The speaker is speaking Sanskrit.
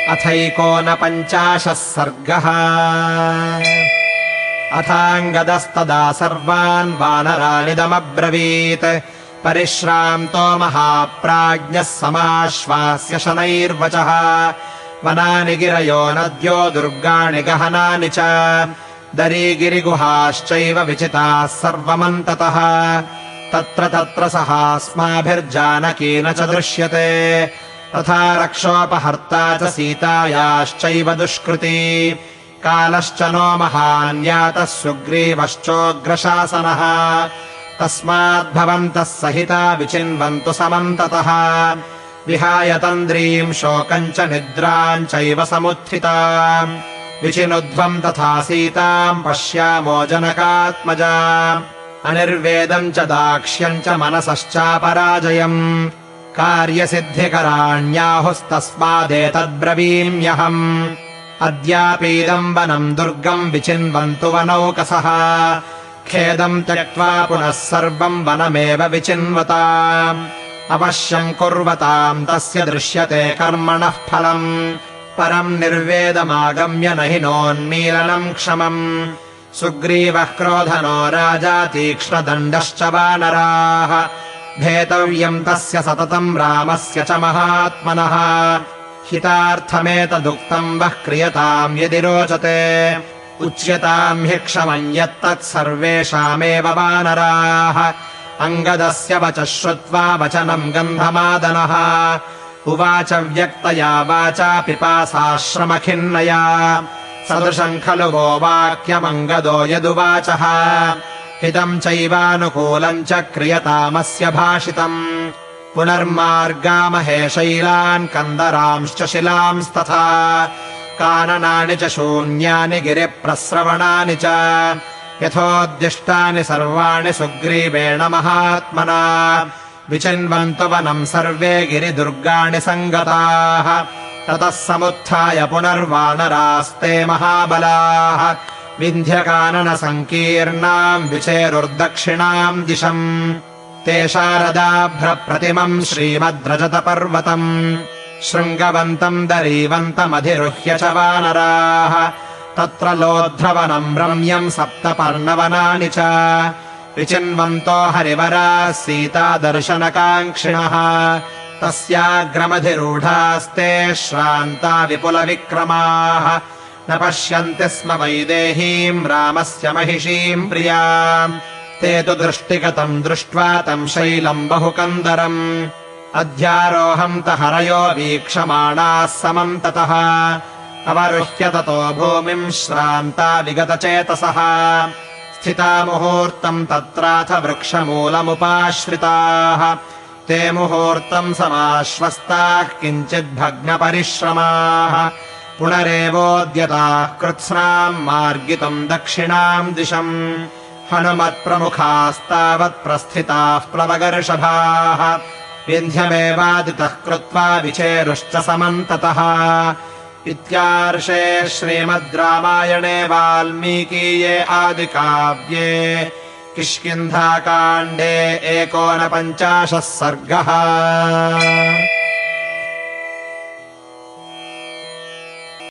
अथैकोनपञ्चाशः सर्गः। अथाङ्गदस्तदा सर्वान् वानरानिदमब्रवीत्। परिश्रान्तो महाप्राज्ञः समाश्वास्य शनैर्वचः। वनानि गिरयो नद्यो दुर्गाणि गहनानि च। दरीगिरिगुहाश्चैव विचिताः सर्वमन्ततः। तत्र तत्र सहास्माभिर्जानकी न च दृश्यते। तथा रक्षोपहर्ता च सीतायाश्चैव दुष्कृती। कालश्च नो महान्यातः सुग्रीवश्चोग्रशासनः। तस्माद्भवन्तः सहिता विचिन्वन्तु समन्ततः। विहाय तन्द्रीम् शोकम् च निद्राम् चैव समुत्थिता। विचिनुध्वम् तथा सीताम् पश्यामो जनकात्मजा। अनिर्वेदम् च दाक्ष्यम् च मनसश्चापराजयम्। कार्यसिद्धिकराण्याहुस्तस्मादेतद्ब्रवीम्यहम्। अद्यापीदम् वनम् दुर्गम् विचिन्वन्तु वनौकसः। खेदम् त्यक्त्वा पुनः सर्वम् वनमेव विचिन्वताम्। अवश्यम् कुर्वताम् तस्य दृश्यते कर्मणः फलम्। परम् निर्वेदमागम्य न हि नोन्मीलनम् क्षमम्। सुग्रीवः क्रोधनो राजा तीक्ष्णदण्डश्च वानराः। भेतव्यम् तस्य सततम् रामस्य च महात्मनः। हितार्थमेतदुक्तम् वः क्रियताम् यदि रोचते। उच्यताम् हि क्षमम् यत्तत् सर्वेषामेव वानराः। अङ्गदस्य वचः श्रुत्वा वचनम् गन्धमादनः। उवाच व्यक्तया वाचा पिपासाश्रमखिन्नया। सदृशम् खलु वो वाक्यमङ्गदो यदुवाचः। हितम् चैवानुकूलम् च क्रियतामस्य भाषितम्। पुनर्मार्गामहे शैलान् कन्दरांश्च शिलांस्तथा। काननानि च शून्यानि गिरिप्रस्रवणानि च। यथोद्दिष्टानि सर्वाणि सुग्रीवेण महात्मना। विचिन्वन्तु वनम् सर्वे गिरिदुर्गाणि सङ्गताः। ततः समुत्थाय पुनर्वानरास्ते महाबलाः। विन्ध्यकाननसङ्कीर्णाम् विचेरुर्दक्षिणाम् दिशम्। ते शारदाभ्रप्रतिमम् श्रीमद्रजतपर्वतम्। शृङ्गवन्तम् दरीवन्तमधिरुह्य च वानराः। तत्र लोध्रवनम् रम्यम् सप्तपर्णवनानि च। विचिन्वन्तो हरिवराः सीतादर्शनकाङ्क्षिणः। तस्याग्रमधिरूढास्ते श्रान्ता विपुलविक्रमाः। न पश्यन्ति स्म वैदेहीम् रामस्य महिषीम् प्रियाम्। ते तु दृष्टिगतम् दृष्ट्वा तम् शैलम् बहुकन्दरम्। अध्यारोहन्त हरयो वीक्षमाणाः समन्ततः। अवरुह्य ततो भूमिम् श्रान्ता विगतचेतसः। स्थिता मुहूर्तम् तत्राथ वृक्षमूलमुपाश्रिताः। ते मुहूर्तम् समाश्वस्ताः किञ्चिद्भग्नपरिश्रमाः। पुनरेवोद्यताः कृत्स्नाम् मार्गितुम् दक्षिणाम् दिशम्। हनुमत्प्रमुखास्तावत् प्रस्थिताः प्लवगर्षभाः। विन्ध्यमेवादितः कृत्वा विचेरुश्च समन्ततः। इत्यार्षे श्रीमद् रामायणे वाल्मीकीये आदिकाव्ये किष्किन्धाकाण्डे 49 सर्गः।